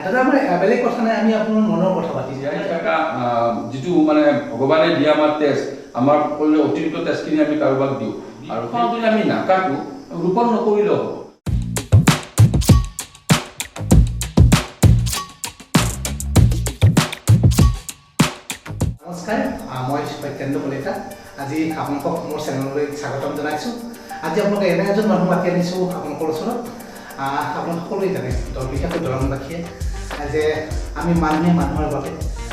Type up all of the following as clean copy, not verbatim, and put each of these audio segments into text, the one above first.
দাদা মানে বেলেগ কথা নাই, আমি আপোনাৰ মনৰ কথা পাতিছোঁ। যিটো মানে ভগৱানে দিয়া আমাৰ টেষ্ট, আমাৰ অতিৰিক্ত টেষ্টখিনি আমি কাৰোবাক দিওঁ আৰু যদি আমি নাকাটো ৰোপণ নকৰিলেও হ'ব। নমস্কাৰ, মই সত্যেন্দ্ৰ কলিতা। আজি আপোনালোকক মোৰ চেনেললৈ স্বাগতম জনাইছোঁ। আজি আপোনালোকে এনে এজন মানুহ মাতি আনিছোঁ আপোনালোকৰ ওচৰত। আপোনালোক সকলোৱে জানে, বিশেষকৈ দৰংবাসীয়ে, যে আমি মানুহে মানুহৰ বাবে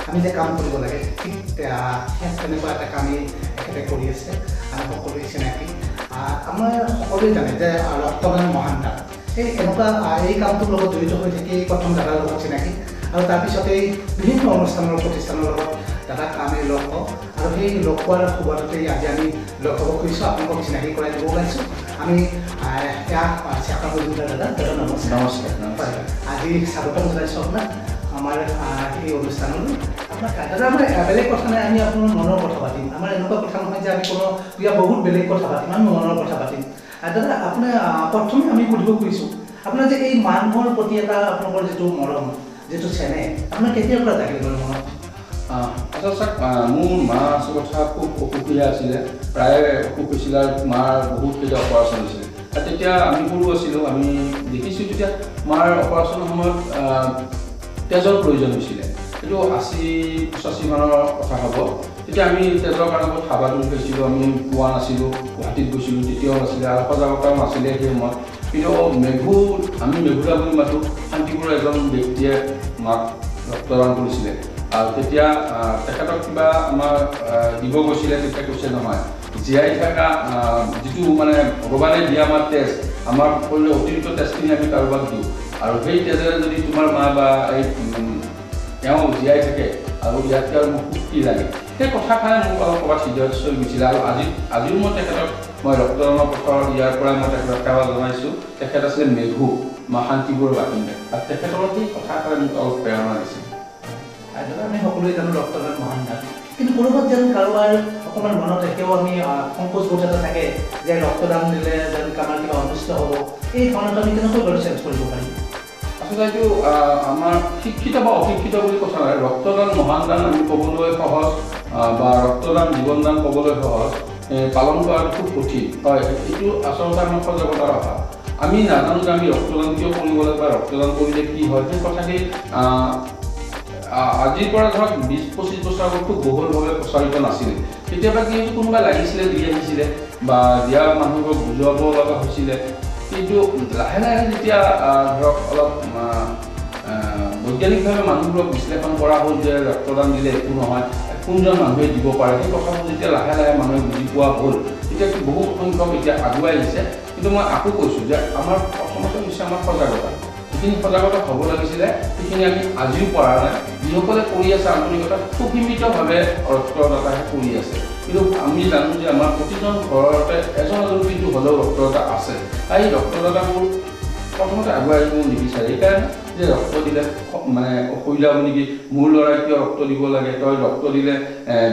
আমি যে কাম কৰিব লাগে, ঠিক তেনেকুৱা এটা কামেই এখেতে কৰি আছে। আমি সকলোৱে চিনাকি। আমাৰ সকলোৱে জানে যে ৰক্তদান মহান দান। এনেকুৱা এই কামটোৰ লগত জড়িত হৈ থাকি প্ৰথম দাদাৰ লগত চিনাকি, আৰু তাৰপিছতেই বিভিন্ন অনুষ্ঠানৰ প্ৰতিষ্ঠানৰ লগত দাদাক আমি লগ পাওঁ, আৰু সেই লগ পোৱাৰ সুবাদতেই আজি আমি লগ হ'ব খুজিছোঁ, আপোনালোকক চিনাকি কৰাই দিব ওলাইছোঁ। আমি চেকা মজুমদাৰ দাদা নমস্কাৰ। নমস্কাৰ। আজি স্বাগতম জনাইছোঁ আপোনাক আমাৰ এই অনুষ্ঠানলৈ। আপোনাক দাদা আমাৰ বেলেগ কথা নাই, আমি আপোনাৰ মনৰ কথা পাতিম। আমাৰ এনেকুৱা কথা নহয় যে আমি কোনো বহুত বেলেগ কথা পাতিম, আমি মনৰ কথা পাতিম। দাদা আপোনাৰ প্ৰথমে আমি সুধিব খুজিছোঁ, আপোনাৰ যে এই মানুহৰ প্ৰতি এটা আপোনালোকৰ যিটো মৰম, যিটো চেনেহ, আপোনাৰ কেতিয়াৰ পৰা জাগিল বাৰু মনত? আচলতে মোৰ মা কথা খুব অসুখীয়া আছিলে, প্ৰায় অসুখ হৈছিলে, আৰু মাৰ বহুত কেইটা অপাৰেশ্যন হৈছিলে। তেতিয়া আমি সৰু আছিলোঁ, আমি দেখিছোঁ তেতিয়া মাৰ অপাৰেশ্যনৰ সময়ত তেজৰ প্ৰয়োজন হৈছিলে। সেইটো 80-85 মানৰ কথা হ'ব। তেতিয়া আমি তেজৰ কাৰণে বহুত হাবাথুৰি খাইছিলোঁ, আমি পোৱা নাছিলোঁ, গুৱাহাটীত গৈছিলোঁ, তেতিয়াও নাছিলে, আৰু সজাগতাও নাছিলে সেই সময়ত। কিন্তু আমি মেঘুলা বুলি মাতোঁ, শান্তিপুৰৰ এজন ব্যক্তিয়ে মাক ৰক্তদান কৰিছিলে। আৰু তেতিয়া তেখেতক কিবা আমাৰ দিব গৈছিলে, তেতিয়া কৈছে নহয়, জীয়াই থকা যিটো মানে ভগৱানে দিয়া আমাৰ টেষ্ট, আমাৰ শৰীৰৰ অতিৰিক্ত টেষ্টখিনি আমি কাৰোবাক দিওঁ, আৰু সেই তেজেৰে যদি তোমাৰ মা বা তেওঁ জীয়াই থাকে, আৰু ইয়াতকৈ আৰু মোক কি লাগে, সেই কথাষাৰে মোক অলপ ক'ৰবাত হৃদয়ত চলি গৈছিলে। আৰু আজিও মই তেখেতক ৰক্তদানৰ পথৰ ইয়াৰ পৰাই মই তেখেতক সেৱা জনাইছোঁ। তেখেত আছিলে মেঘু, শান্তিপুৰৰ বাসিন্দা, আৰু তেখেতৰ সেই কথাষাৰে মোক অলপ প্ৰেৰণা দিছিল। দাদা আমি সকলোৱে জানো ৰক্তদান মহান দান, কিন্তু ক'ৰবাত যেন কাৰোবাৰ অকণমান মনত এতিয়াও আমি সংকোচ বোধ এটা থাকে যে ৰক্তদান দিলে যেন আমাৰ কিবা অনিষ্ট হ'ব। এই ধৰণত আমি কেনেকৈ বাৰু চেঞ্জ কৰিব পাৰিম? আচলতে এইটো আমাৰ শিক্ষিত বা অশিক্ষিত বুলি কথা নাই। ৰক্তদান মহান দান আমি ক'বলৈ সহজ, বা ৰক্তদান জীৱনদান ক'বলৈ সহজ, পালন কৰাটো খুব কঠিন হয়। এইটো আচলতে আমাৰ সজাগতাৰ অভাৱ। আমি নাজানো যে আমি ৰক্তদান কিয় কৰিব লাগে, বা ৰক্তদান কৰিলে কি হয়। সেই কথাখিনি আজিৰ পৰা ধৰক 20-25 বছৰ আগত খুব বহুলভাৱে প্ৰচাৰিত নাছিলে। কেতিয়াবা কি হৈছে, কোনোবা লাগিছিলে দি আহিছিলে, বা দিয়া মানুহবোৰক বুজুৱাব লগা হৈছিলে। কিন্তু লাহে লাহে যেতিয়া ধৰক অলপ বৈজ্ঞানিকভাৱে মানুহবোৰক বিশ্লেষণ কৰা হ'ল যে ৰক্তদান দিলে একো নহয়, কোনজন মানুহে দিব পাৰে, সেই কথাবোৰ যেতিয়া লাহে লাহে মানুহে বুজি পোৱা হ'ল, তেতিয়া বহু সংখ্যক এতিয়া আগুৱাই আহিছে। কিন্তু মই আকৌ কৈছোঁ যে আমাৰ প্ৰথমতে হৈছে আমাৰ সজাগতা। যিখিনি সজাগতা হ'ব লাগিছিলে সেইখিনি আমি আজিও পৰা নাই। যিসকলে কৰি আছে আন্তৰিকতা খুব সীমিতভাৱে ৰক্তদাতাহে কৰি আছে, কিন্তু আমি জানো যে আমাৰ প্ৰতিজন ঘৰতে এজন কিন্তু হ'লেও ৰক্তদাতা আছে। আৰু এই ৰক্তদাতাবোৰ প্ৰথমতে আগুৱাই আহিব নিবিচাৰে, সেইকাৰণে যে ৰক্ত দিলে মানে অসুবিধা হ'ব নেকি, মোৰ ল'ৰাই কিয় ৰক্ত দিব লাগে, তই ৰক্ত দিলে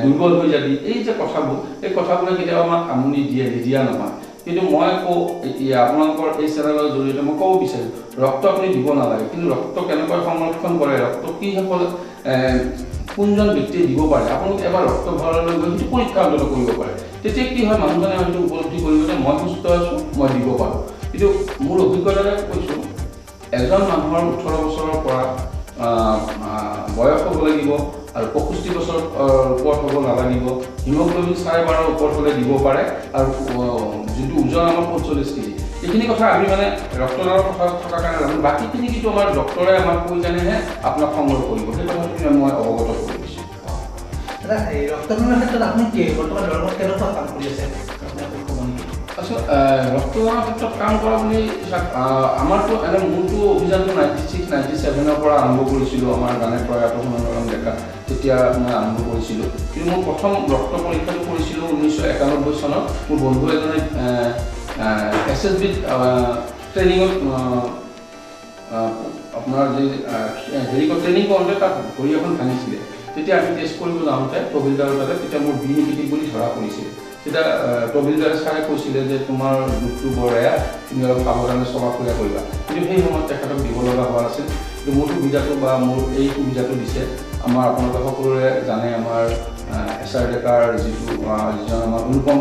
দুৰ্বল হৈ যাবি, এই যে কথাবোৰ, এই কথাবোৰে কেতিয়াবা আমাক আমনি দিয়ে, নিদিয়া নহয়। কিন্তু মই কওঁ এতিয়া আপোনালোকৰ এই চেনেলৰ জৰিয়তে মই ক'ব বিচাৰোঁ, ৰক্ত আপুনি দিব নালাগে, কিন্তু ৰক্ত কেনেকৈ সংৰক্ষণ কৰে, ৰক্ত কি সকলে কোনজন ব্যক্তিয়ে দিব পাৰে, আপোনালোকে এবাৰ ৰক্ত ভঁৰাললৈ গৈ সেইটো পৰীক্ষা অন্তত কৰিব পাৰে। তেতিয়া কি হয়, মানুহজনে হয়তো উপলব্ধি কৰিব যে মই সুস্থ আছোঁ, মই দিব পাৰোঁ। কিন্তু মোৰ অভিজ্ঞতাৰে কৈছোঁ, এজন মানুহৰ 18 বছৰৰ পৰা বয়স হ'ব লাগিব, আৰু 65 বছৰ ওপৰত হ'ব নালাগিব, হিমোগ্ল'বিন 12.5 ওপৰত হ'লে দিব পাৰে, আৰু যোনটো ওজন আমাৰ 45 কেজি। এইখিনি কথা আমি মানে ৰক্তদানৰ কথা থকাৰ কাৰণে জানো, বাকীখিনি কিন্তু আমাৰ ডক্তৰে আমাক কৈ কাৰণেহে আপোনাক সংগ্ৰহ কৰিব, সেই কথাখিনি মই অৱগত কৰি দিছোঁ। দাদা এই ৰক্তদানৰ ক্ষেত্ৰত আপুনি কি বৰ্তমান দৰঙত কেনেকুৱা কাম কৰি আছে? আচ্ছা, ৰক্তদানৰ ক্ষেত্ৰত কাম কৰা বুলি আমাৰতো মোৰতো অভিযানটো 96-97 পৰা আৰম্ভ কৰিছিলোঁ। আমাৰ গানে প্ৰয়াত মনোৰম ডেকা তেতিয়া মই আৰম্ভ কৰিছিলোঁ। কিন্তু মোৰ প্ৰথম ৰক্ত পৰীক্ষাটো কৰিছিলোঁ 1991 চনত। মোৰ বন্ধু এজনে SSB ট্ৰেইনিঙত আপোনাৰ যি ট্ৰেইনিং কৰোঁতে তাত ভৰি এখন ভাঙিছিলে। তেতিয়া আমি টেষ্ট কৰিব যাওঁতে তহবিলদাৰৰ তাতে, তেতিয়া মোৰ বি নিগেটিভ বুলি ধৰা পৰিছিল। তেতিয়া তহবিলদাৰে ছাৰে কৈছিলে যে তোমাৰ দুখটো বৰ এয়া, তুমি অলপ সাৱধানে চলা ফুৰা কৰিবা। কিন্তু সেই সময়ত তেখেতক দিব লগা হোৱা নাছিল। মোৰ সুবিধাটো বা মোৰ এই সুবিধাটো দিছে আমাৰ আপোনালোকে সকলোৰে জানে আমাৰ এছআৰ ডেকাৰ যিজন আমাৰ অনুপম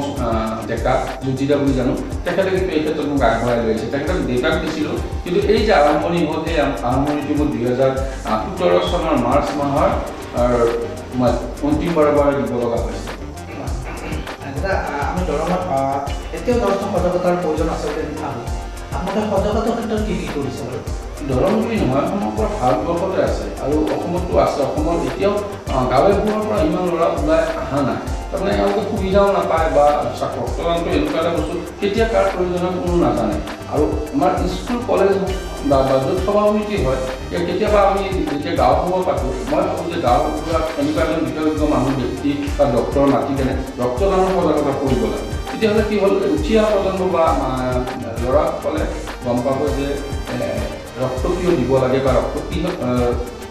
ডেকা জ্যোতিদা বুলি জানো তেখেতে কিন্তু এই ক্ষেত্ৰত মোক আগবঢ়াই লৈ আহিছে তেখেতক দেউতাক দিছিলোঁ কিন্তু এই যে আৰম্ভণি হ'ল এই আৰম্ভণিটো মোৰ 2017 চনৰ মাৰ্চ মাহৰ মই অন্তিমবাৰৰ বাবে দিব লগা হৈছে আমি দৰঙত এতিয়াও যথেষ্ট সজাগতাৰ প্ৰয়োজন আছে বুলি আমি ভাবোঁ আপোনালোকে সজাগতাৰ ক্ষেত্ৰত কি কৰিছে বাৰু দৰং বুলি নহয় সমগ্ৰ ভাৰতবৰ্ষতে আছে আৰু অসমতো আছে অসমত এতিয়াও গাঁৱেবোৰৰ পৰা ইমান ল'ৰা ওলাই অহা নাই তাৰমানে এওঁলোকে সুবিধাও নাপায় বা ৰক্তদানটো এনেকুৱা এটা বস্তু কেতিয়া কাৰ প্ৰয়োজন কোনো নাজানে আৰু আমাৰ স্কুল কলেজ বা য'ত সভা সমিতি হয় কেতিয়াবা আমি যেতিয়া গাঁওসমূহ পাতোঁ মই ভাবোঁ যে গাঁওবোৰত এনেকুৱা এজন বিশেষজ্ঞ মানুহ ব্যক্তি বা ডক্টৰ মাতি কেনে ৰক্তদানৰ সজাগতা কৰিব লাগে তেতিয়াহ'লে কি হ'ল উঠি অহা প্ৰজন্ম বা ল'ৰাসকলে গম পাব যে ৰক্ত কিয় দিব লাগে বা ৰক্ত কি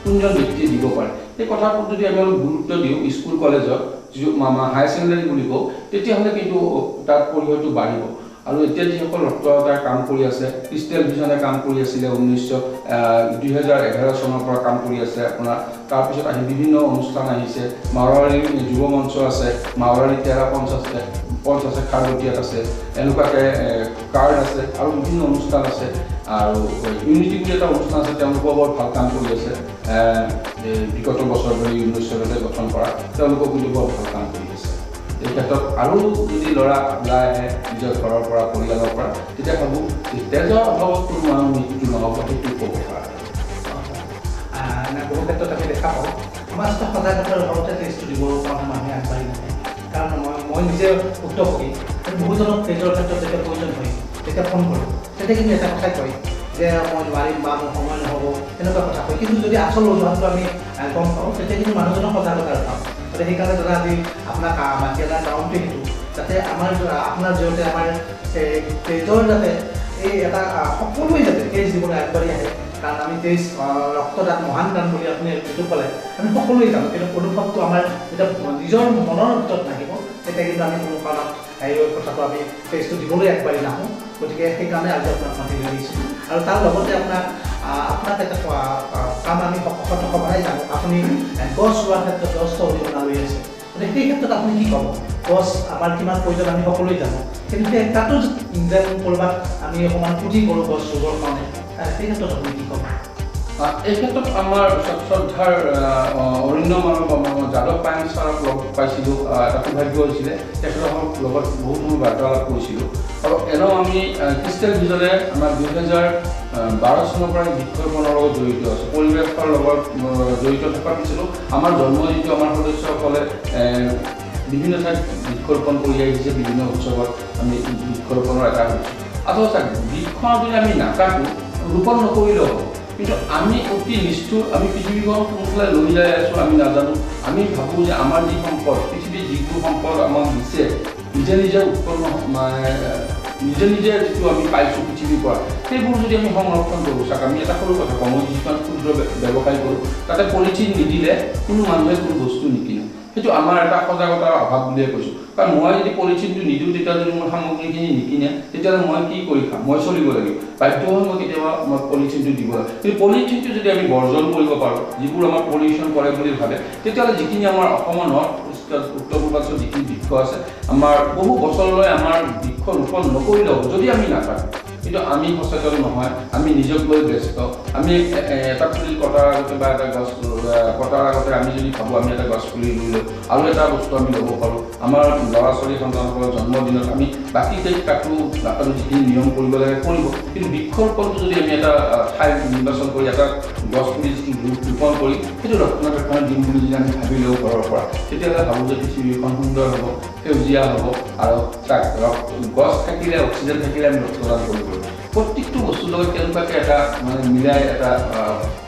কোনজন ব্যক্তিয়ে দিব পাৰে এই কথাবোৰ যদি আমি অলপ গুৰুত্ব দিওঁ স্কুল কলেজত যিটো হায়াৰ ছেকেণ্ডেৰী বুলি কওঁ তেতিয়াহ'লে কিন্তু তাত পৰিসৰটো বাঢ়িব আৰু এতিয়া যিসকল ৰক্তদাতাই কাম কৰি আছে ক্ৰিষ্টেল ভিজনে কাম কৰি আছিলে 2011 চনৰ পৰা কাম কৰি আছে আপোনাৰ তাৰপিছত আহি বিভিন্ন অনুষ্ঠান আহিছে মাৰোৱাৰী যুৱ মঞ্চ আছে মাৰোৱাৰী তেৰা পঞ্চ আছে খাৰগতীয়াত আছে এনেকুৱাকৈ কাৰ্ড আছে আৰু বিভিন্ন অনুষ্ঠান আছে আৰু ইউনিটি বুলি এটা অনুষ্ঠান আছে তেওঁলোকেও বৰ ভাল কাম কৰি আছে বিগত বছৰ ধৰি 19 চনতে গঠন কৰা তেওঁলোকেও কিন্তু বৰ ভাল কাম কৰি আছে এই ক্ষেত্ৰত আৰু যদি ল'ৰা ওলাই আহে নিজৰ ঘৰৰ পৰা পৰিয়ালৰ পৰা তেতিয়া ভাবোঁ তেজৰ অভাৱত কোনো মানুহ মৃত্যু নহ'ব সেইটো ক'ব পৰা বহু ক্ষেত্ৰত আমি দেখা পাওঁ আমাৰ সজাগতাৰ অভাৱতে টেষ্টটো দিব কাৰণে মানুহে আগবাঢ়ি নাহে কাৰণ মই নিজে ভুক্তভোগী বহুজনক তেজৰ ক্ষেত্ৰত যেতিয়া প্ৰয়োজন হয় তেতিয়া ফোন কৰোঁ তেতিয়া কিন্তু এটা কথাই কয় যে মই নোৱাৰিম বা মোৰ সময় নহ'ব তেনেকুৱা কথা কয় কিন্তু যদি আচল অজুহাতটো আমি গম পাওঁ তেতিয়া কিন্তু মানুহজনক সজাগতাৰ পাওঁ গতিকে সেইকাৰণে দাদা আজি আপোনাক মাতি অনা কাৰণটো সেইটো যাতে আপোনাৰ জৰিয়তে আমাৰ তেজৰ যাতে এই এটা সকলোৱে যাতে তেজ দিবলৈ আগবাঢ়ি আহে কাৰণ আমি তেজ ৰক্তদান মহান দান বুলি আপুনি যিটো ক'লে আমি সকলোৱে জানো কিন্তু অনুভৱটো আমাৰ যেতিয়া নিজৰ মনৰ ভিতৰত নাহিব তেতিয়া কিন্তু আমি কোনো কাৰণত এই কথাটো আমি তেজটো দিবলৈ আগবাঢ়ি নাহোঁ গতিকে সেইকাৰণে আজি আপোনাক মাতি লৈ আহিছোঁ আৰু তাৰ লগতে আপোনাক এটা কাম আমি সদায় জানো আপুনি গছ ৰোৱাৰ ক্ষেত্ৰত যথেষ্ট অৰিহণা লৈ আছে গতিকে সেই ক্ষেত্ৰত আপুনি কি ক'ব গছ আমাৰ কিমান প্ৰয়োজন আমি সকলোৱে জানো কিন্তু তাতো যেন ক'ৰবাত আমি অকণমান পুঁজি কৰোঁ গছ ৰোবৰ কাৰণে সেই ক্ষেত্ৰত আপুনি কি ক'ব এই ক্ষেত্ৰত আমাৰ শ্ৰদ্ধাৰ অৰিন্দম আৰু যাদৱ পায়েং ছাৰক লগ পাইছিলোঁ এটা সৌভাগ্য হৈছিলে তেখেতৰ লগত বহুত সময় বাৰ্তালাপ কৰিছিলোঁ আৰু এনেও আমি ক্ৰিষ্টেল ভিজনে আমাৰ 2012 চনৰ পৰা বৃক্ষৰোপণৰ লগত জড়িত আছোঁ পৰিৱেশৰ লগত জড়িত থকাৰ পিছতো আমাৰ জন্মদিনটো আমাৰ সদস্যসকলে বিভিন্ন ঠাইত বৃক্ষৰোপণ কৰি আহিছে বিভিন্ন উৎসৱত আমি বৃক্ষৰোপণৰ এটা হৈছোঁ আচলতে বৃক্ষ যদি আমি নাকাটোঁ ৰোপণ নকৰিলেও হ'ব কিন্তু আমি অতি নিষ্ঠুৰ আমি পৃথিৱীখন কোনফালে লৈ যাই আছোঁ আমি নাজানো আমি ভাবোঁ যে আমাৰ যি সম্পদ পৃথিৱীৰ যিটো সম্পদ আমাক দিছে নিজে উৎপন্ন নিজে যিটো আমি পাইছোঁ পৃথিৱীৰ পৰা সেইবোৰ যদি আমি সংৰক্ষণ কৰোঁ চাওক আমি এটা সৰু কথা কওঁ মই যিখন ক্ষুদ্ৰ ব্যৱসায় কৰোঁ তাতে পলিথিন নিদিলে কোনো মানুহে কোনো বস্তু নিকিনে সেইটো আমাৰ এটা সজাগতাৰ অভাৱ বুলিয়ে কৈছোঁ কাৰণ মই যদি পলিথিনটো নিদিওঁ তেতিয়া যদি মোৰ সামগ্ৰীখিনি নিকিনে তেতিয়াহ'লে মই কি কৰি খাম মই চলিব লাগিব বাধ্য হৈ মই কেতিয়াবা মই পলিথিনটো দিব লাগে কিন্তু পলিথিনটো যদি আমি বৰ্জন কৰিব পাৰোঁ যিবোৰ আমাৰ পলিউশ্যন কৰে বুলি ভাবে তেতিয়াহ'লে যিখিনি আমাৰ অসমৰ নৰ্থ ইষ্টত উত্তৰ পূৰ্বাঞ্চলত যিখিনি বৃক্ষ আছে আমাৰ বহু বছৰলৈ আমাৰ বৃক্ষ ৰোপণ নকৰিলেও যদি আমি নাকাটোঁ কিন্তু আমি সচেতন নহয় আমি নিজক লৈ ব্যস্ত আমি এটা পুলি কটাৰ আগতে বা এটা গছ কটাৰ আগতে আমি যদি ভাবোঁ আমি এটা গছ পুলি ৰুই লওঁ আৰু এটা বস্তু আমি ল'ব পাৰোঁ আমাৰ ল'ৰা ছোৱালী সন্তানসকলৰ জন্মদিনত আমি বাকী কেক কাটো যিখিনি নিয়ম কৰিব লাগে কৰিব কিন্তু বৃক্ষৰোপণটো যদি আমি এটা ঠাই নিৰ্বাচন কৰি এটা গছ পুলি যিটো ৰোপণ কৰি সেইটো ৰক্ষণাবেক্ষণ দিম বুলি যদি আমি ভাবি লওঁ ঘৰৰ পৰা তেতিয়াহ'লে ভাবোঁ যে পৃথিৱীখন সুন্দৰ হ'ব সেউজীয়া হ'ব আৰু তাক গছ থাকিলে অক্সিজেন থাকিলে আমি ৰক্তদান কৰিব পাৰোঁ প্ৰত্যেকটো বস্তুৰ লগত কেনেকুৱাকৈ এটা মানে মিলাই এটা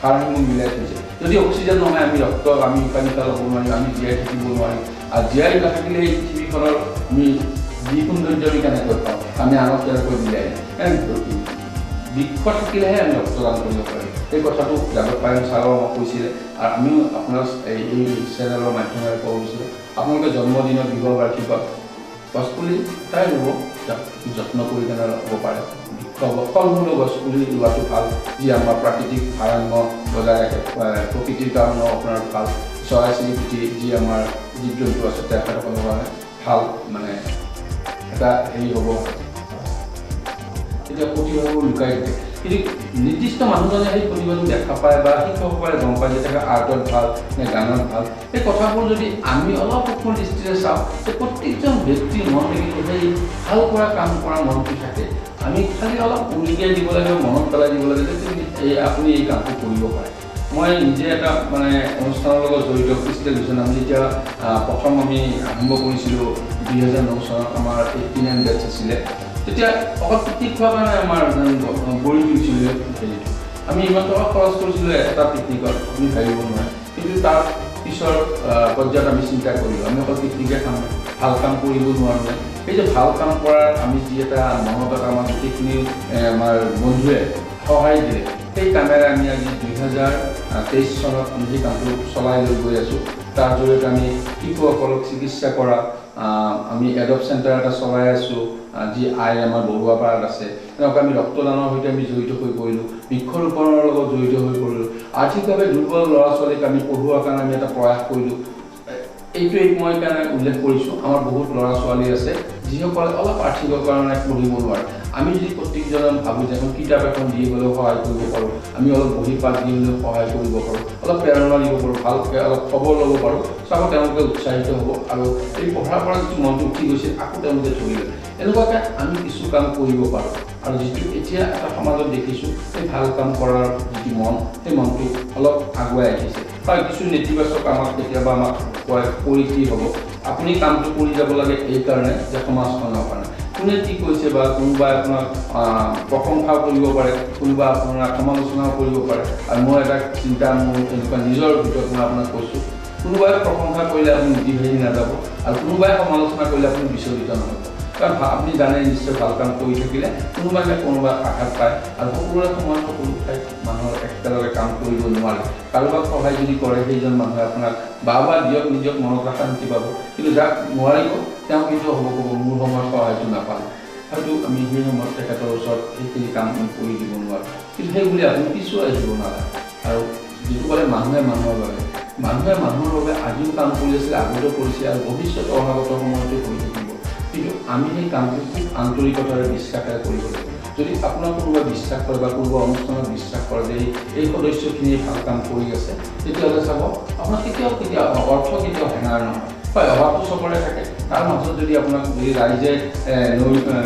ভাৰসাম্য মিলাই থৈছে যদি অক্সিজেন নহয় আমি ৰক্ত আমি উশাহ নিশাহ ল'ব নোৱাৰিম আমি জীয়াই থাকিব নোৱাৰিম আৰু জীয়াই নাথাকিলে এই পৃথিৱীখনৰ আমি যি সৌন্দৰ্য আমি কেনেকৈ পাওঁ আমি আনক কেনেকৈ মিলাই বৃক্ষ থাকিলেহে আমি ৰক্তদান কৰিব পাৰিম এই কথাটো যাদৱ পায়েং ছাৰেও আমাক কৈছিলে আৰু আমিও আপোনাৰ এই চেনেলৰ মাধ্যমেৰে ক'ব বিচাৰোঁ আপোনালোকে জন্মদিনত বিবাহ বাৰ্ষিকত গছপুলি তাই ৰুব যত্ন কৰি কেনে ল'ব পাৰে ফল-মূল গছ পুলি ৰোৱাটো ভাল, যি আমাৰ প্ৰাকৃতিক ভাৰসাম্য বজাই ৰাখে, প্ৰকৃতিৰ কাৰণেও আপোনাৰ ভাল, চৰাই-চিৰিকটি যি আমাৰ জীৱ-জন্তু আছে তেখেতসকলৰ কাৰণে ভাল মানে এটা হেৰি হ'ব। এতিয়া প্ৰতিভাবোৰ লুকাই থাকে, কিন্তু নিৰ্দিষ্ট মানুহজনে সেই প্ৰতিভাটো দেখা পায় বা শিক্ষকসকলে গম পায় যে তেখেত আৰ্টত ভাল নে গানত ভাল। এই কথাবোৰ যদি আমি অলপ সূক্ষ্ম দৃষ্টিৰে চাওঁ, যে প্ৰত্যেকজন ব্যক্তিৰ মন কিন্তু সেই ভাল কৰা কাম কৰা মনটো থাকে। আমি খালি অলপ উলিয়াই দিব লাগে, মনত পেলাই দিব লাগে যে আপুনি এই কামটো কৰিব পাৰে। মই নিজে এটা মানে অনুষ্ঠানৰ লগত জড়িত ক্ৰিষ্টেল ভিজন আমি যেতিয়া প্ৰথম আমি আৰম্ভ কৰিছিলোঁ 2009 চনত আমাৰ 89 বেটছ আছিলে, তেতিয়া অকল পিকনিক খোৱাৰ কাৰণে আমাৰ গঢ়ি তুলিছিলোঁ হেৰিটো। আমি ইমান টকা খৰচ কৰিছিলোঁ এটা পিকনিকত, আপুনি ভাবিব নোৱাৰে। কিন্তু তাৰ পিছৰ পৰ্যায়ত আমি চিন্তা কৰিলোঁ, আমি অকল পিকনিকে খাম, ভাল কাম কৰিব নোৱাৰোঁ। সেই যে ভাল কাম কৰাৰ আমি যি এটা মনত এটা আমাৰ গোটেইখিনি আমাৰ বন্ধুৱে সহায় দিলে, সেই কামেৰে আমি আজি 2023 চনত আমি সেই কামটো চলাই লৈ গৈ আছোঁ। তাৰ জৰিয়তে আমি শিশুসকলক চিকিৎসা কৰা, আমি এডপ চেণ্টাৰ এটা চলাই আছোঁ, যি আমাৰ বৰুৱাপাৰাত আছে। তেনেকুৱা আমি ৰক্তদানৰ সৈতে আমি জড়িত হৈ পৰিলোঁ, বৃক্ষৰোপণৰ লগত জড়িত হৈ পৰিলোঁ। আৰ্থিকভাৱে দুৰ্বল ল'ৰা ছোৱালীক আমি পঢ়োৱাৰ কাৰণে আমি এটা প্ৰয়াস কৰিলোঁ। এইটোৱেই মই কাৰণে উল্লেখ কৰিছোঁ, আমাৰ বহুত ল'ৰা ছোৱালী আছে যিসকলে অলপ আৰ্থিকৰ কাৰণে পঢ়িব নোৱাৰে। আমি যদি প্ৰত্যেকজনে ভাবোঁ যে এখন কিতাপ এখন দি হ'লেও সহায় কৰিব পাৰোঁ, আমি অলপ বহি পাত দি হ'লেও সহায় কৰিব পাৰোঁ, অলপ প্ৰেৰণা দিব পাৰোঁ, ভালকৈ অলপ খবৰ ল'ব পাৰোঁ, চাব তেওঁলোকে উৎসাহিত হ'ব আৰু এই পঢ়াৰ পৰা যিটো মনটো উঠি গৈছিল আকৌ তেওঁলোকে ধৰিলে। এনেকুৱাকৈ আমি কিছু কাম কৰিব পাৰোঁ। আৰু যিটো এতিয়া এটা সমাজত দেখিছোঁ, সেই ভাল কাম কৰাৰ যিটো মন, সেই মনটো অলপ আগুৱাই আহিছে। হয়, কিছু নেতিবাচক আমাক কেতিয়াবা আমাক কয় কৰি কি হ'ব, আপুনি কামটো কৰি যাব লাগে এইকাৰণে যে সমাজখনৰ কাৰণে। কোনে কি কৈছে বা কোনোবাই আপোনাক প্ৰশংসাও কৰিব পাৰে, কোনোবাই আপোনাৰ সমালোচনাও কৰিব পাৰে। আৰু মই এটা চিন্তা মোৰ এনেকুৱা নিজৰ ভিতৰত মই আপোনাক কৈছোঁ, কোনোবাই প্ৰশংসা কৰিলে আপুনি নীতিভাহি নাযাব আৰু কোনোবাই সমালোচনা কৰিলে আপুনি বিচলিত নহ'ব। কাৰণ আপুনি জানে নিশ্চয় ভাল কাম কৰি থাকিলে কোনোবাই কোনোবাই আঘাত পায় আৰু সকলোৰে সমান সকলো ঠাইত মানুহৰ একেলগে কাম কৰিব নোৱাৰে। কাৰোবাক সহায় যদি কৰে সেইজন মানুহে আপোনাক বাহ দিয়ক, নিজক মনত শান্তি পাব, কিন্তু যাক নোৱাৰিব তেওঁ কিন্তু হ'ব ক'ব মোৰ সময়ত সহায়টো নাপালে, হয়তো আমি সেই সময়ত তেখেতৰ ওচৰত সেইখিনি কাম কৰি দিব নোৱাৰোঁ। কিন্তু সেইবুলি আপুনি পিছুৱাই আহিব নালাগে। আৰু যিটো ক'লে মানুহে মানুহৰ বাবে, মানুহে মানুহৰ বাবে আজিও কাম কৰি আছিলে, আগতেও কৰিছে আৰু ভৱিষ্যত অনাগত সময়তো কৰি থাকিব। কিন্তু আমি সেই কামটো খুব আন্তৰিকতাৰে বিশ্বাসেৰে কৰিব লাগিব। যদি আপোনাক কোনোবাই বিশ্বাস কৰে বা কোনোবা অনুষ্ঠানত বিশ্বাস কৰে যে এই সদস্যখিনিয়ে ভাল কাম কৰি আছে, তেতিয়াহ'লে চাব আপোনাক কেতিয়াও অৰ্থ কেতিয়াও হেঙাৰ নহয়। হয়, অভাৱটো চবৰে থাকে, তাৰ মাজত যদি আপোনাক যদি ৰাইজে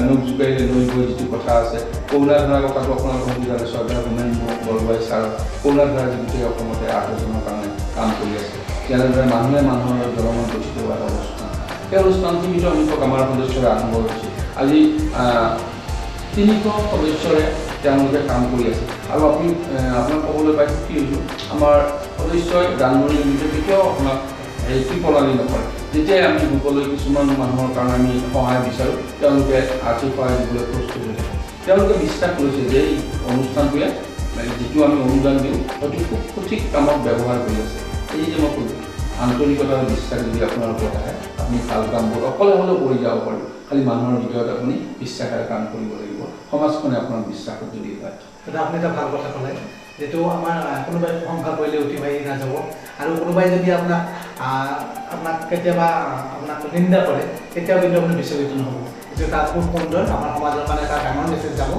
নখ জোকাৰিলে নৈ বৈ যিটো কথা আছে, কৰুণা ধাৰা কথাটো আপোনালোকৰ সুবিধাৰে চৰ্দাৰ হোমেন বৰগোহাঁই ছাৰ কৰুণা ধাৰা যি গোটেই অসমতে 8জনৰ কাৰণে কাম কৰি আছে। তেনেদৰে মানুহে মানুহৰ জলমন গঠিত হোৱা এটা অনুষ্ঠান, সেই অনুষ্ঠান সীমিত সংখ্যক আমাৰ সদস্যৰে আৰম্ভ হৈছে। আজি 300 সদস্যৰে তেওঁলোকে কাম কৰি আছে। আৰু আপুনি আপোনাক ক'বলৈ পাই সুখী হৈছোঁ, আমাৰ সদস্যই জানুৱাৰী নিমিত্তে কেতিয়াও আপোনাক কৃপণালি নকৰে। যেতিয়াই আমি সকলোৱে কিছুমান মানুহৰ কাৰণে আমি সহায় বিচাৰোঁ, তেওঁলোকে আৰ্থিক সহায় দিবলৈ প্ৰস্তুত হৈ থাকে। তেওঁলোকে বিশ্বাস কৰিছে যে এই অনুষ্ঠানটোৱে যিটো আমি অনুদান দিওঁ হয়তো খুব সঠিক কামত ব্যৱহাৰ কৰি আছে। এই যে মই ক'লোঁ আন্তৰিকতা আৰু বিশ্বাস যদি আপোনাৰ ওপৰত আহে, আপুনি ভাল কামবোৰ অকলে হ'লেও কৰি যাব পাৰিব। খালি মানুহৰ ভিতৰত আপুনি বিশ্বাসেৰে কাম কৰিব লাগিব, সমাজখনে আপোনাৰ বিশ্বাসত যদি হয়। দাদা আপুনি এটা ভাল কথা ক'লে, যিটো আমাৰ কোনোবাই প্ৰশংসা কৰিলে উঠি ভাহি নাযাব, আৰু কোনোবাই যদি আপোনাক কেতিয়াবা আপোনাক নিন্দা কৰে তেতিয়াও কিন্তু আপুনি বিচলিত নহ'ব। যিটো এটা খুব সুন্দৰ আমাৰ সমাজৰ কাৰণে এটা ডাঙৰ মেছেজ যাব।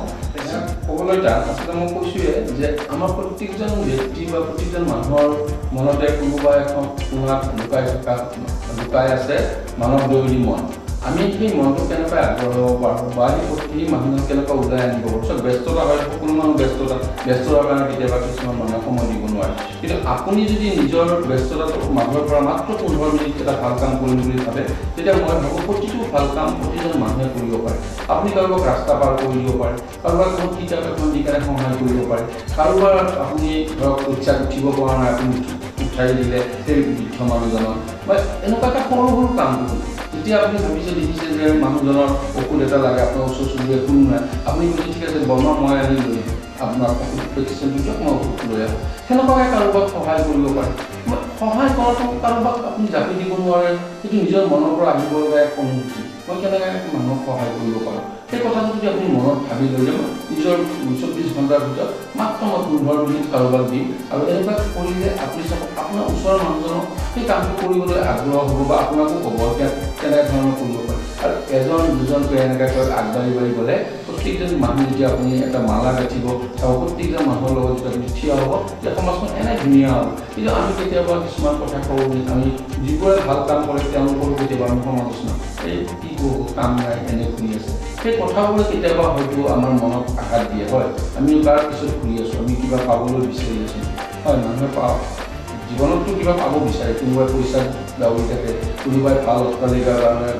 ক'বলৈ টান, আচলতে মই কৈছোঁৱে যে আমাৰ প্ৰত্যেকজন ব্যক্তি বা প্ৰত্যেকজন মানুহৰ মনতে কোনোবা এখন কোণাত লুকাই আছে মানৱ দৈৰী মন। আমি সেই মনটো কেনেকৈ আগবঢ়াব পাৰোঁ বা সেই মানুহজন কেনেকৈ ওলাই আনিব পাৰোঁ। চব ব্যস্ততা হয়, সকলো মানুহ ব্যস্ততাৰ কাৰণে কেতিয়াবা কিছুমান মানুহে সময় দিব নোৱাৰে। কিন্তু আপুনি যদি নিজৰ ব্যস্ততাটোৰ মাজৰ পৰা মাত্ৰ 15 মিনিট এটা ভাল কাম কৰিম বুলি ভাবে, তেতিয়া মই ভাবোঁ প্ৰতিটো ভাল কাম প্ৰতিজন মানুহে কৰিব পাৰে। আপুনি কাৰোবাক ৰাস্তা পাৰ কৰি দিব পাৰে, কাৰোবাক কোনো কিতাপ এখন দি কেনে সহায় কৰিব পাৰে, কাৰোবাৰ আপুনি ধৰক উৎসাহ উঠিব পৰা নাই, আপুনি উঠাই দিলে সেই বৃদ্ধ মানুহজনক বা এনেকুৱাকৈ সৰু সৰু কাম কৰিব। যেতিয়া আপুনি ভাবিছে দেখিছে যে মানুহজনৰ ঔষধ এটা লাগে, আপোনাৰ ওচৰ চুবুৰীয়া কোনো নাই, আপুনি যদি ঠিক আছে বৰ্ণনা মই আনি লৈ আপোনাৰ প্ৰেছক্ৰিপশ্যনটো মই ঔষধ লৈ আহোঁ, সেনেকুৱাকৈ কাৰোবাক সহায় কৰিব পাৰে। সহায় কৰাটো কাৰোবাক আপুনি জাপি দিব নোৱাৰে, সেইটো নিজৰ মনৰ পৰা আহিব লগা এক অনুভূতি। মই কেনেকৈ মানুহক সহায় কৰিব পাৰোঁ, সেই কথাটো যদি আপুনি মনত ভাবি লৈ যাব নিজৰ 24 ঘণ্টাৰ ভিতৰত মাত্ৰ মই 15 মিনিট কাৰোবাক দিম আৰু এনেকুৱা কৰিলে আপুনি চাব আপোনাৰ ওচৰৰ মানুহজনক সেই কামটো কৰিবলৈ আগ্ৰহ হ'ব বা আপোনাকো ক'ব যে কেনেধৰণৰ কৰিব পাৰে আৰু এজন দুজনকৈ এনেকৈ আগবাঢ়ি গ'লে প্ৰত্যেকজন মানুহ যেতিয়া আপুনি এটা মালা গাঁঠিব চাব প্ৰত্যেকজন মানুহৰ লগত যেতিয়া আপুনি থিয় হ'ব যে সমাজখন এনে ধুনীয়া হ'ব কিন্তু আমি কেতিয়াবা কিছুমান কথা কওঁ আমি যিবোৰে ভাল কাম কৰে তেওঁলোকৰো কেতিয়াবা আমি সমালোচনা এই কি কাম নাই এনে শুনি আছে সেই কথাবোৰে কেতিয়াবা হয়তো আমাৰ মনত আঘাত দিয়ে হয় আমি তাৰ পিছত ঘূৰি আছোঁ আমি কিবা পাবলৈ বিচাৰি আছোঁ হয় মানুহে জীৱনততো কিবা পাব বিচাৰে কোনোবাই পইচা দাউৰি থাকে কোনোবাই ভাল অট্টালিকাৰ কাৰণে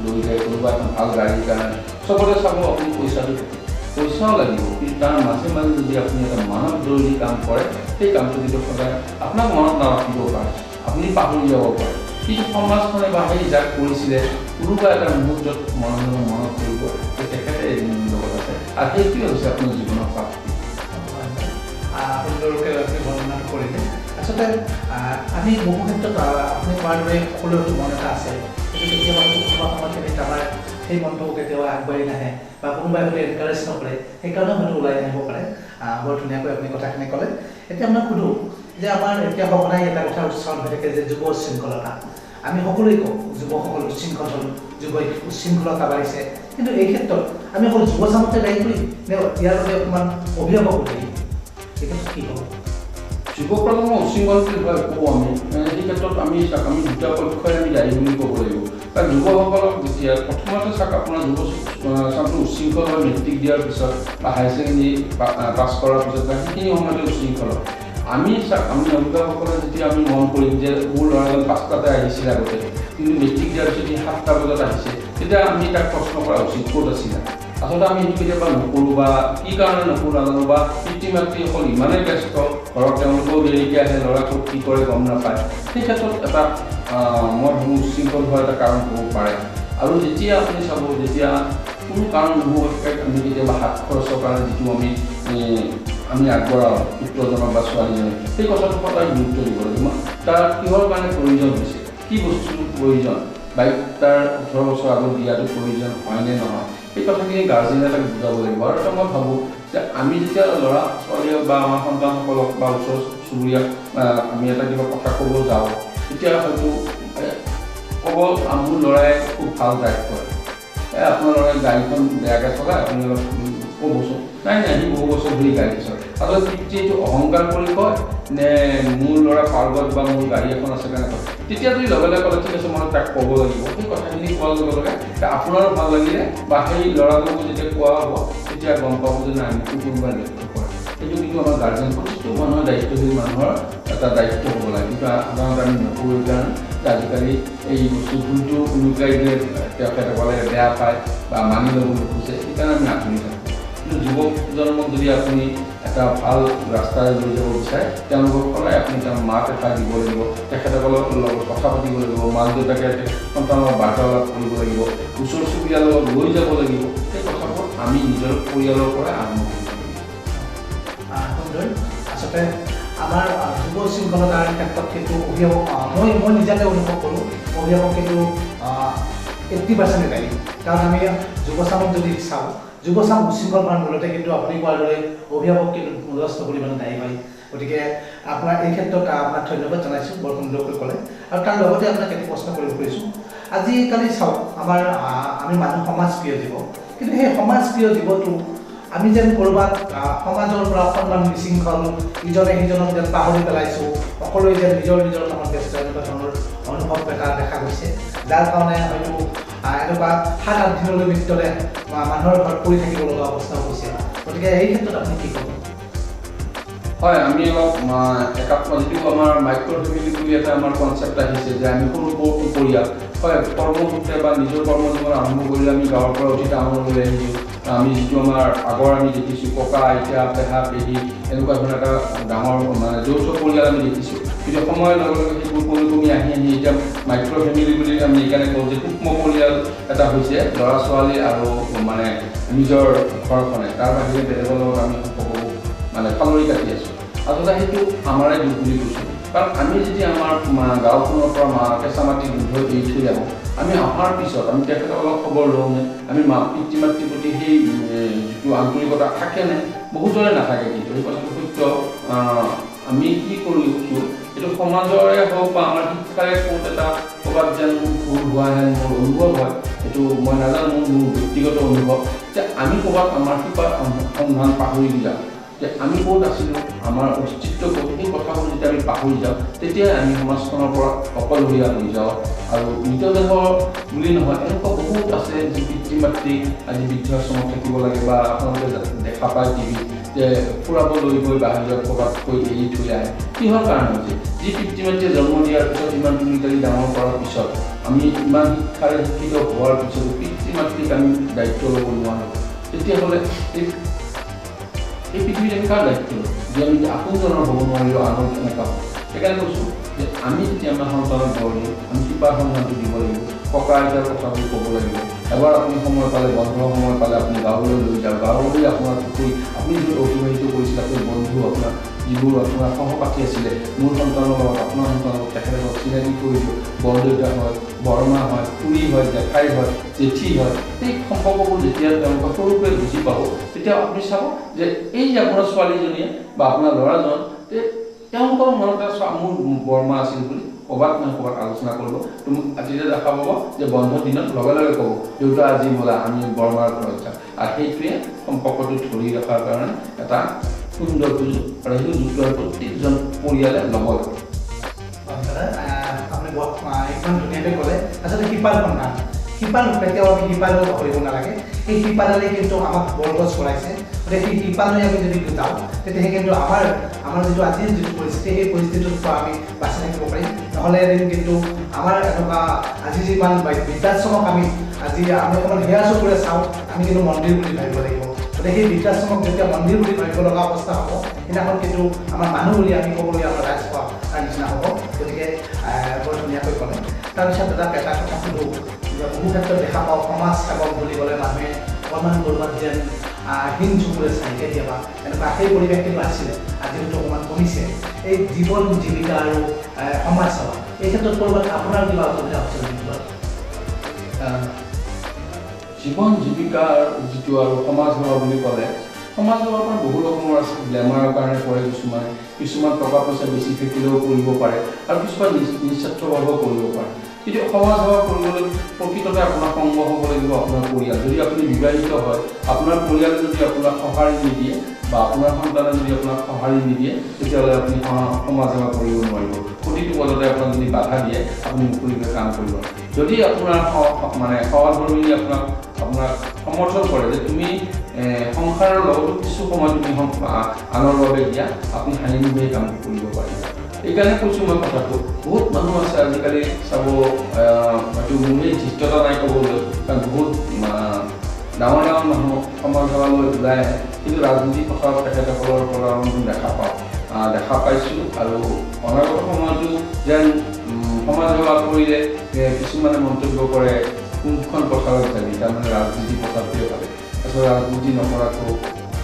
দৌৰি থাকে কোনোবাই এখন ভাল গাড়ীৰ কাৰণে চবতে চাব আপুনি পইচাটো থাকে পইচাও লাগিব কিন্তু তাৰ মাজে মাজে যদি আপুনি এটা মানৱ জৰুৰী কাম কৰে সেই কামটো কিন্তু সদায় আপোনাক মনত নাৰাখিব পাৰে আপুনি পাহৰি যাব পাৰে কিন্তু সমাজখনে বা সেই যাক কৰিছিলে কোনোবা এটা মুহূৰ্তত মানুহজনৰ মনত কৰিব যে তেখেতে লগত আছে আৰু সেইটোৱে হৈছে আপোনাৰ জীৱনৰ প্ৰাপ্তি সুন্দৰকৈ বৰ্ণনা কৰিলে আচলতে আমি বহু ক্ষেত্ৰত আপুনি কোৱাৰ দৰে সকলোৰে মন এটা আছে কিন্তু কেতিয়াবা কোনোবা সময়খিনিত আমাৰ সেই মনটো কেতিয়াবা আগবাঢ়ি নাহে বা কোনোবাই হয়তো এনকাৰেজ নকৰে সেইকাৰণেও হয়তো ওলাই আহিব পাৰে বৰ ধুনীয়াকৈ আপুনি কথাখিনি ক'লে এতিয়া আপোনাক সোধোঁ যে আমাৰ এতিয়া সঘনাই এটা কথা উচ্চাৰণ হৈ থাকে যে যুৱ উচ্ছৃংখলতা আমি সকলোৱে কওঁ যুৱকসকল উচ্ছৃংখল হ'ল যুৱ উচ্ছৃংখলতা বাঢ়িছে কিন্তু এই ক্ষেত্ৰত আমি অকল যুৱ চামতে দায়ী কৰি নে ইয়াৰ বাবে অকণমান অভিভাৱক দায়ী এই ক্ষেত্ৰত কি হ'ব যুৱ প্ৰজন্ম উচ্ছৃংখল বুলি হয় কওঁ আমি এই ক্ষেত্ৰত আমি দুটা পক্ষই আমি দায়ী বুলি ক'ব লাগিব কাৰণ যুৱকসকলক যেতিয়া প্ৰথমতে চাওক আপোনাৰ যুৱ চামটো উচ্ছৃংখল হয় মেট্ৰিক দিয়াৰ পিছত বা হায়াৰ ছেকেণ্ডেৰী পাছ কৰাৰ পিছত বা সেইখিনি সময়তে উচ্ছৃংখল আমি অভিভাৱকসকলে যেতিয়া আমি মন কৰিম যে মোৰ ল'ৰাজন 5টাতে আহিছিল আগতে কিন্তু মেট্ৰিক দিয়াৰ পিছত 7টা বজাত আহিছে তেতিয়া আমি তাক প্ৰশ্ন কৰা উচিত ক'ত আছিলে আচলতে আমি সেইটো কেতিয়াবা নকৰোঁ বা কি কাৰণে নকৰোঁ নাজানো বা পিতৃ মাতৃসকল ইমানেই ব্যস্ত ঘৰত তেওঁলোকেও দেৰিকৈ আহে ল'ৰাটোক কি কৰে গম নাপায় সেই ক্ষেত্ৰত এটা মই ভাবোঁ উচ্ছৃংখল হোৱাৰ এটা কাৰণ হ'ব পাৰে আৰু যেতিয়া আপুনি চাব যেতিয়া কোনো কাৰণ নোহোৱাকৈ আমি কেতিয়াবা হাত খৰচৰ কাৰণে যিটো আমি আগবঢ়াওঁ পুত্ৰজনক বা ছোৱালীজনক সেই কথাটো সদায় গুৰুত্ব দিব লাগিব তাৰ কিহৰ কাৰণে প্ৰয়োজন হৈছে কি বস্তুৰ প্ৰয়োজন বাইক তাৰ 18 বছৰ আগত দিয়াটো প্ৰয়োজন হয়নে নহয় এই কথাখিনি গাৰ্জেনে তাক বুজাব লাগিব আৰু এটা মই ভাবোঁ যে আমি যেতিয়া ল'ৰা ছোৱালীক বা আমাৰ সন্তানসকলক বা ওচৰ চুবুৰীয়াক আমি এটা কিবা কথা ক'ব যাওঁ তেতিয়া হয়তো ক'ব মোৰ ল'ৰাই খুব ভাল ড্ৰাইভ কৰে আপোনাৰ ল'ৰাই গাড়ীখন বেয়াকৈ চলায় আপুনি অলপ ক'বচোন নাই সি বহু বছৰ ধৰি গাড়ী চলায় আচলতে পিতৃ এইটো অহংকাৰ কৰি কয় নে মোৰ ল'ৰা পাৰ্গত বা মোৰ গাড়ী এখন আছে কাৰণে কয় তেতিয়া যদি লগে লগে ক'লে ঠিক আছে মই তাক ক'ব লাগিব সেই কথাখিনি কোৱাৰ লগে লগে আপোনাৰো ভাল লাগিলে বা সেই ল'ৰাজনকো যেতিয়া কোৱা হ'ব তেতিয়া গম পাব যে নাই মোকো কোনোবাই লক্ষ্য কৰে সেইটো কিন্তু আমাৰ গাৰ্জেন প্ৰতিটো মানুহৰ দায়িত্বশীল মানুহৰ এটা দায়িত্ব হ'ব লাগে কিন্তু সাধাৰণতে আমি নকৰোঁ কাৰণে আজিকালি এই বস্তু ভুলটো লুকাই দিলে তেখেতসকলে বেয়া পায় বা মানি ল'ব নোখোজে সেইকাৰণে আমি আঁতৰি থাকোঁ কিন্তু যুৱক প্ৰজন্মক যদি আপুনি এটা ভাল ৰাস্তাৰে লৈ যাব বিচাৰে তেওঁলোকক সদায় আপুনি এটা মাত এষাৰ দিব লাগিব তেখেতসকলৰ লগত কথা পাতিব লাগিব মাক দেউতাকে সন্তানৰ বাৰ্তালাপ কৰিব লাগিব ওচৰ চুবুৰীয়াৰ লগত লৈ যাব লাগিব সেই কথাবোৰ আমি নিজৰ পৰিয়ালৰ পৰা আৰম্ভ কৰিব লাগিব আচলতে আমাৰ যুৱ শৃংখলতাৰ ক্ষেত্ৰত কিন্তু অভিভাৱক মই নিজাকে অনুভৱ কৰোঁ অভিভাৱক কিন্তু 80% দায়ী কাৰণ আমি যুৱচামক যদি চাওঁ যুৱচাম উচ্ছৃংখল হোৱাৰ মূলতে কিন্তু আপুনি কোৱাৰ দৰে অভিভাৱক কিন্তু যথেষ্ট পৰিমাণে দায়ী হয় গতিকে আপোনাৰ এই ক্ষেত্ৰত আপোনাক ধন্যবাদ জনাইছোঁ বৰ সুন্দৰকৈ ক'লে আৰু তাৰ লগতে আপোনাক এটা প্ৰশ্ন কৰিব খুজিছোঁ আজিকালি চাওক আমি মানুহ সমাজপ্ৰিয় জীৱ কিন্তু সেই সমাজপ্ৰিয় জীৱটো আমি যেন ক'ৰবাত সমাজৰ পৰা অকণমান বিশৃংখল ইজনে সিজনক যেন পাহৰি পেলাইছোঁ সকলোৱে যেন নিজৰ কামত ব্যস্ত এনেকুৱা ধৰণৰ অনুভৱ এটা দেখা গৈছে যাৰ কাৰণে হয়তো এনেকুৱা 7-8 দিনলৈ ভিতৰতে মানুহৰ ঘৰত পৰি থাকিব লগা অৱস্থা হৈছে গতিকে এই ক্ষেত্ৰত আপুনি কি ক'ব হয় আমি অলপ যিটো আমাৰ মাইক্ৰ' ফেমিলি বুলি এটা আমাৰ কনচেপ্ট আহিছে যে আমি সৰু পৰিয়াল হয় কৰ্মসূত্ৰে বা নিজৰ কৰ্মজীৱন আৰম্ভ কৰিলে আমি গাঁৱৰ পৰা উঠি টাউনলৈ আহিছোঁ আমি যিটো আমাৰ আগৰ আমি দেখিছোঁ ককা আইতা পেহা পেহী এনেকুৱা ধৰণৰ এটা ডাঙৰ যৌথ পৰিয়াল আমি দেখিছোঁ কিন্তু সময়ৰ লগে লগে সেইবোৰ কমি আহি এতিয়া মাইক্ৰ' ফেমিলি বুলি আমি এইকাৰণে কওঁ যে সূক্ষ্ম পৰিয়াল এটা হৈছে ল'ৰা ছোৱালী আৰু নিজৰ ঘৰখনে তাৰ বাহিৰে বেলেগৰ লগত আমি ফালৰি কাটি আছোঁ আচলতে সেইটো আমাৰে দুখ বুলি কৈছোঁ কাৰণ আমি যদি আমাৰ গাঁওখনৰ পৰা কেঁচা মাটি গোন্ধ এৰি থৈ আহোঁ, আমি অহাৰ পিছত আমি তেখেতসকলক খবৰ লওঁনে, আমি পিতৃ মাতৃৰ প্ৰতি সেই যিটো আন্তৰিকতা থাকেনে? বহুতৰে নাথাকে। কিন্তু এই কথাটো সত্য। আমি কি কৰিছোঁ, এইটো সমাজৰে হওক বা আমাৰ শিক্ষাৰে ক'ত এটা ক'ৰবাত যেন ভুল হোৱা হেন মোৰ অনুভৱ হয়। এইটো মই নাজানো, মোৰ ব্যক্তিগত অনুভৱ যে আমি ক'ৰবাত আমাৰ শিপাৰ সন্ধান পাহৰি যাওঁ, যে আমি ক'ত আছিলোঁ, আমাৰ অস্তিত্ব ক'ত, সেই কথাবোৰ যেতিয়া আমি পাহৰি যাওঁ, তেতিয়াই আমি সমাজখনৰ পৰা অকলশৰীয়া হৈ যাওঁ। আৰু মৃতদেহৰ বুলি নহয়, এনেকুৱা বহুত আছে যি পিতৃ মাতৃ আজি বৃদ্ধাশ্ৰমত থাকিব লাগে বা আপোনালোকে দেখা পায় টিভিত যে ফুৰাব লৈ গৈ বাহিৰত ক'ৰবাত কৈ এৰি থৈ আহে। কিহৰ কাৰণে হৈছে? যি পিতৃ মাতৃয়ে জন্ম দিয়াৰ পিছত ইমান তুলি ডাঙৰ কৰাৰ পিছত, আমি ইমান শিক্ষাৰে শিক্ষিত হোৱাৰ পিছতো পিতৃ মাতৃক আমি দায়িত্ব ল'ব নোৱাৰোঁ। তেতিয়াহ'লে এই পৃথিৱীত আমি কাৰ দায়িত্ব ল'ব? যে আমি আপোনজনৰ হ'ব নোৱাৰিলেও আনৰ কেনেকুৱা হ'ব? সেইকাৰণে কৈছোঁ যে আমি যেতিয়া আমাৰ সন্তানক ঘৰ দিওঁ, আমি শিপাৰ সন্ধানটো দিব লাগিব, ককা আইতাৰ কথাবোৰ ক'ব লাগিব। এবাৰ আপুনি সময় পালে, বন্ধৰ সময় পালে আপুনি গাঁৱলৈ লৈ যাওক। গাঁৱলৈ আপোনাৰ পুখুৰী আপুনি যদি অতিবাহিত কৰিছিল, আপুনি বন্ধু আপোনাৰ যিবোৰ আপোনাৰ সহপাঠী আছিলে, মোৰ সন্তানৰ লগত আপোনাৰ সন্তানৰ লগত তেখেতক চিনাকি কৰি দিওঁ। বৰদেউতা হয়, বৰমা হয়, খুৰী হয়, জেঠাই হয়, জেঠী হয়। সেই সম্পৰ্কবোৰ যেতিয়া তেওঁলোকে সৰুকৈ বুজি পাব, তেতিয়া আপুনি চাব যে এই যে আপোনাৰ ছোৱালীজনীয়ে বা আপোনাৰ ল'ৰাজন, তেওঁলোকৰ মনত মোৰ বৰমা আছিল বুলি ক'ৰবাত নহয় ক'ৰবাত আলোচনা কৰিব। তুমি তেতিয়া দেখা পাব যে বন্ধৰ দিনত লগে লগে ক'ব, দেউতা আজি ব'লা আমি বৰমাৰ ঘৰত যাম। আৰু সেইটোৱে সম্পৰ্কটো ধৰি ৰখাৰ কাৰণে এটা সুন্দৰ সুযোগ, আৰু সেইটো যুক্ত প্ৰত্যেকজন পৰিয়ালে ল'ব লাগে। আপুনি একদম ধুনীয়াকৈ ক'লে। আচলতে শিপাৰ সন্ধান, শিপাৰ কেতিয়াও আমি শিপালৈ পাহৰিব নালাগে। সেই শিপাডালে কিন্তু আমাক বৰগছ কৰাইছে। গতিকে সেই শিপালৈ আমি যদি যাওঁ, তেতিয়াহে কিন্তু আমাৰ যিটো আজিৰ যিটো পৰিস্থিতি, সেই পৰিস্থিতিটোৰ পৰা আমি বাচি থাকিব পাৰিম। নহ'লে এদিন কিন্তু আমাৰ এনেকুৱা আজি যিমান বৃদ্ধাশ্ৰমক আমি অকণমান হেৰা চকুৰে চাওঁ, আমি কিন্তু মন্দিৰ বুলি ভাবিব লাগিব। গতিকে সেই বৃদ্ধাশ্ৰমক যেতিয়া মন্দিৰ বুলি ভাবিব লগা অৱস্থা হ'ব, সেইদিনাখন কিন্তু আমাৰ মানুহ বুলি আমি ক'বলৈ আমাৰ ৰাইজ হোৱাৰ নিচিনা হ'ব। গতিকে বৰ ধুনীয়াকৈ ক'লে। তাৰপিছত এটা কথা সুধোঁ, যে বহু ক্ষেত্ৰত দেখা পাওঁ সমাজ সেৱক বুলি ক'লে মানুহে অকণমান ক'ৰবাত যেন হীন চকুৰে চাই কেতিয়াবা, এনেকুৱা সেই পৰিৱেশ কিন্তু আছিলে। আজি হয়তো অকণমান কমিছে। এই জীৱন জীৱিকা আৰু সমাজ সেৱা, এই ক্ষেত্ৰত ক'ৰবাত আপোনাৰ কিবা অসুবিধা হৈছিল নেকি? জীৱন জীৱিকাৰ যিটো আৰু সমাজ সেৱা বুলি ক'লে, সমাজ সেৱাৰ পৰা বহু ৰকমৰ আছে। গ্লেমাৰৰ কাৰণে কৰে কিছুমান টকা পইচা বেছি থাকিলেও কৰিব পাৰে, আৰু কিছুমান নিস্বাৰ্থভাৱেও কৰিব পাৰে। কিন্তু সমাজ সেৱা কৰিবলৈ প্ৰকৃততে আপোনাৰ সংগ হ'ব লাগিব আপোনাৰ পৰিয়াল। যদি আপুনি বিবাহিত হয়, আপোনাৰ পৰিয়ালে যদি আপোনাক সঁহাৰি নিদিয়ে বা আপোনাৰ সন্তানে যদি আপোনাক সঁহাৰি নিদিয়ে, তেতিয়াহ'লে আপুনি সমাজ সেৱা কৰিব নোৱাৰিব। প্ৰতিটো পদতে আপোনাক যদি বাধা দিয়ে, আপুনি মুকলিকৈ কাম কৰিব। যদি আপোনাৰ সহধৰ্মিনী আপোনাক সমৰ্থন কৰে যে তুমি সংসাৰৰ লগতো কিছু সময় তুমি আনৰ বাবে দিয়া, আপুনি হাঁহি মুখে কাম কৰিব পাৰিব। এইকাৰণে কৈছোঁ মই কথাটো, বহুত মানুহ আছে আজিকালি চাব, হয়তো মোৰেই ধৃষ্টতা নাই ক'বলৈ, কাৰণ বহুত ডাঙৰ ডাঙৰ মানুহ সমাজ সেৱালৈ ওলাই আহে, কিন্তু ৰাজনীতি পথাৰত তেখেতসকলৰ পৰা দেখা পাইছোঁ। আৰু অনাগত সময়তো যেন সমাজ সেৱা কৰিলে কিছুমানে মন্তব্য কৰে কোনখন পথাৰত যাবি, তাৰমানে ৰাজনীতি পথাৰটোৱে পালে। তাৰপিছত ৰাজনীতি নকৰাকৈ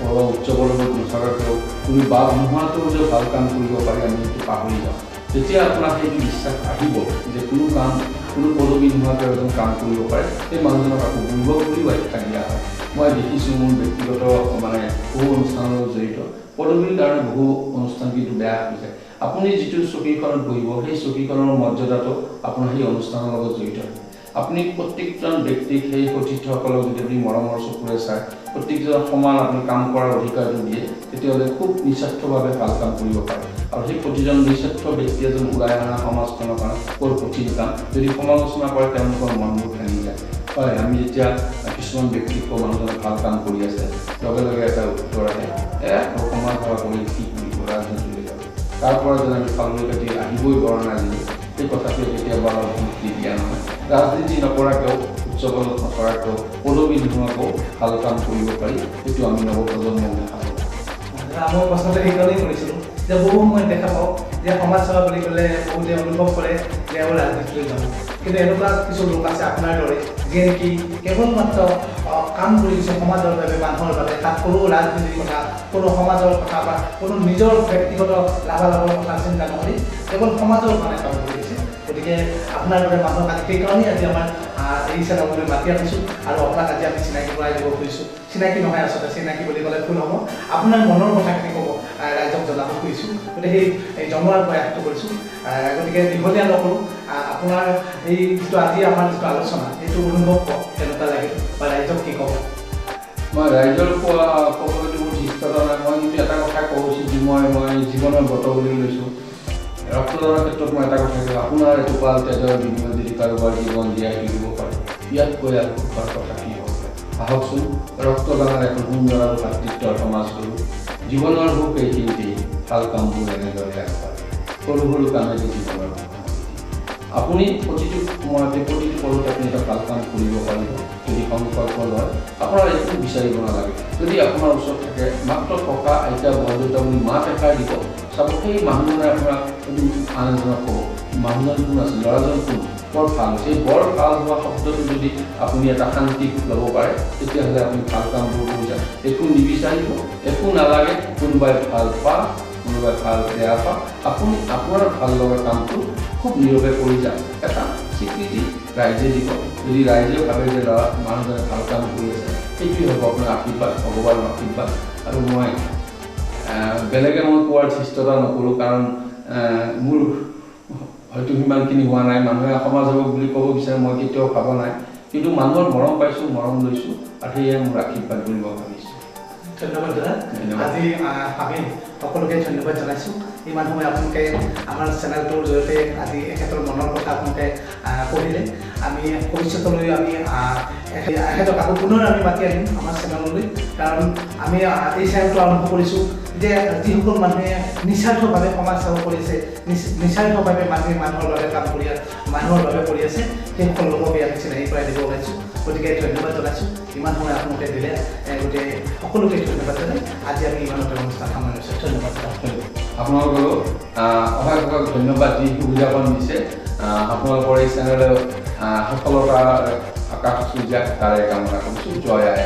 উৎসৱৰ লগত নথকাকৈও তুমি বাদ নোহোৱাকৈও যে ভাল কাম কৰিব পাৰি, আমি সেইটো পাহৰি যাওঁ। যেতিয়া আপোনাৰ সেইটো বিশ্বাস আহিব যে কোনো পদবী নোহোৱাকৈ এজন কাম কৰিব পাৰে, সেই মানুহজনক আকৌ বুৰ্বক বুলিও আখ্যা দিয়া হয়। মই দেখিছোঁ মোৰ ব্যক্তিগত বহু অনুষ্ঠানৰ লগত জড়িত, পদবীৰ কাৰণে বহু অনুষ্ঠান কিন্তু বেয়া হৈ যায়। আপুনি যিটো চকীখনত বহিব, সেই চকীখনৰ মৰ্যাদাটো আপোনাৰ সেই অনুষ্ঠানৰ লগত জড়িত। আপুনি প্ৰত্যেকজন ব্যক্তিক, সেই সতীৰ্থসকলক যদি আপুনি মৰমৰ চকুৰে চায়, প্ৰত্যেকজন সমান আপুনি কাম কৰাৰ অধিকাৰটো দিয়ে, তেতিয়াহ'লে খুব নিস্বাৰ্থভাৱে ভাল কাম কৰিব পাৰে। আৰু সেই প্ৰতিজন নিস্বাৰ্থ ব্যক্তি এজন ওলাই অহা সমাজখনৰ কাৰণে বৰ কঠিন কাম। যদি সমালোচনা কৰে, তেওঁলোকৰ মনবোৰ ভাঙি যায়। হয়, আমি যেতিয়া কিছুমান ব্যক্তিক মানুহজনে ভাল কাম কৰি আছে, লগে লগে এটা উত্তৰ আহে, সমাজ সেৱা কৰি কি কৰিব, ৰাজনীতিলৈ যাব, তাৰ পৰা যেন আমি ফালৰি কাটি আহিবই পৰা নাই। সেই কথাটোৱে কেতিয়াবা গুৰুত্ব দিয়া নহয়। ৰাজনীতি নকৰাকৈও, উৎসৱত নকৰাকৈও, পদবী নোহোৱাকৈও ভাল কাম কৰিব পাৰি, সেইটো আমি নৱপ্ৰজন্মক দেখা পাওঁ। মই প্ৰশ্নটো সেইকাৰণেই কৰিছিলোঁ যে বহু সময়ত দেখা পাওঁ যে সমাজ সেৱা বুলি ক'লে বহুতে অনুভৱ কৰে যে আৰু ৰাজনীতিলৈ যাব, কিন্তু এনেকুৱা কিছু লোক আছে আপোনাৰ দৰে যিয়ে নেকি কেৱল মাত্ৰ কাম কৰিছে সমাজৰ বাবে, মানুহৰ বাবে, তাত কোনো ৰাজনীতিৰ কথা, কোনো সমাজৰ কথা বা কোনো নিজৰ ব্যক্তিগত লাভালাভৰ কথা চিন্তা নকৰি কেৱল সমাজৰ কাৰণে কাম কৰিছে। গতিকে আপোনাৰ দৰে মানুহক আজি সেইকাৰণেই আজি আমাৰ এই চেনেললৈ মাতি আনিছোঁ আৰু আপোনাক আজি আমি চিনাকি কৰাই দিব খুজিছোঁ। চিনাকি নহয় আচলতে, চিনাকি বুলি ক'লে ভুল হ'ব, আপোনাৰ মনৰ কথাখিনি ক'ব ৰাইজক জনাব খুজিছোঁ। গতিকে সেই জনোৱাৰ প্ৰয়াসটো কৰিছোঁ। গতিকে দীঘলীয়া নকৰোঁ, আপোনাৰ এই যিটো আজি আমাৰ যিটো আলোচনা সেইটো অনুভৱ কওক, কেনেকুৱা লাগে বা ৰাইজক কি ক'ব? মই ৰাইজৰ ক'বলৈতো বহুত ইচ্ছাতা নাই। মই কিন্তু এটা কথা ক'ব উচিত যে মই জীৱনৰ ব্ৰত বুলি লৈছোঁ। ৰক্তদানৰ ক্ষেত্ৰত মই এটা কথা কওঁ, আপোনাৰ এটোপাল তেজৰ বিনিময়ত যদি কাৰোবাৰ জীৱন জীয়াই থাকিব পাৰে, ইয়াতকৈ আৰু সুখৰ কথা কি হ'ব? আহকচোন ৰক্তদানৰ এখন সুন্দৰ আৰু ভাতৃত্বৰ সমাজ কৰোঁ। জীৱনৰ সুখ এইখিনিতেই, ভাল কামবোৰ এনেদৰে আগবাঢ়ে, সৰু সৰু কামেদি জীৱনৰ সুখ। আপুনি প্ৰতিটো সময়তে প্ৰতিটো পলতে আপুনি এটা ভাল কাম কৰিব পাৰিব যদি সংকল্প লয়। আপোনাৰ একো বিচাৰিব নালাগে। যদি আপোনাৰ ওচৰত থাকে মাত্ৰ ককা আইতা বৰদেউতা বুলি মাত এষাৰ দিব, চাব সেই মানুহজনে আপোনাক আন এজনক ক'ব, মানুহজন কোন আছে, ল'ৰাজন কোন, বৰ ভাল হৈছে। এই বৰ ভাল হোৱা শব্দটো যদি আপুনি এটা শান্তি ল'ব পাৰে, তেতিয়াহ'লে আপুনি ভাল কামবোৰ কৰি যায়। একো নিবিচাৰিব, একো নালাগে, কোনোবাই ভাল পা, কোনোবাই ভাল বেয়া পা, আপুনি আপোনাৰ ভাল লগা কামটো খুব নীৰৱে কৰি যাওক। এটা স্বীকৃতি ৰাইজে দিব। যদি ৰাইজেও ভাবে যে ল'ৰা মানুহজনে ভাল কাম কৰি আছে, সেইটোৱে হ'ব আপোনাৰ আশীৰ্বাদ, ভগৱানৰ আশীৰ্বাদ। আৰু মই বেলেগে মই কোৱাৰ চেষ্টা নকৰোঁ, কাৰণ মোৰ হয়তো সিমানখিনি হোৱা নাই। মানুহে সমাজ সেৱক বুলি ক'ব বিচাৰে, মই কেতিয়াও ভাবা নাই, কিন্তু মানুহৰ মৰম পাইছোঁ, মৰম লৈছোঁ, আৰু সেয়ে মোৰ আশীৰ্বাদ বুলি মই ভাবিছোঁ। ধন্যবাদ দাদা। আজি আমি সকলোকে ধন্যবাদ জনাইছোঁ। ইমান সময় আপোনালোকে আমাৰ চেনেলটোৰ জৰিয়তে আজি এখেতৰ মনৰ কথা আপোনালোকে পঢ়িলে। আমি ভৱিষ্যতলৈ আমি এখেতক আকৌ পুনৰ আমি মাতি আনিম আমাৰ চেনেললৈ, কাৰণ আমি এই চেনেলটো আৰম্ভ কৰিছোঁ যে যিসকল মানুহে নিস্বাৰ্থভাৱে সমাজ সেৱা কৰিছে, নিস্বাৰ্থভাৱে মানুহৰ বাবে কাম কৰি মানুহৰ বাবে কৰি আছে, সেইসকল লোককে আমি চিনাকি কৰাই দিব ওলাইছোঁ। গতিকে ধন্যবাদ জনাইছোঁ, ইমান সময় আপোনালোকে দিলে। গতিকে সকলোকে ধন্যবাদ জনাই আজি আমি ইমানতে অনুষ্ঠান সামৰিছোঁ। ধন্যবাদ। আপোনালোকৰো অশেষ অশেষ ধন্যবাদ যি সুবিধাকণ দিছে। আপোনালোকৰ এই চেনেলে সফলতাৰ আকাশ চুই যাক তাৰে কামনা কৰিছোঁ। জয় আই।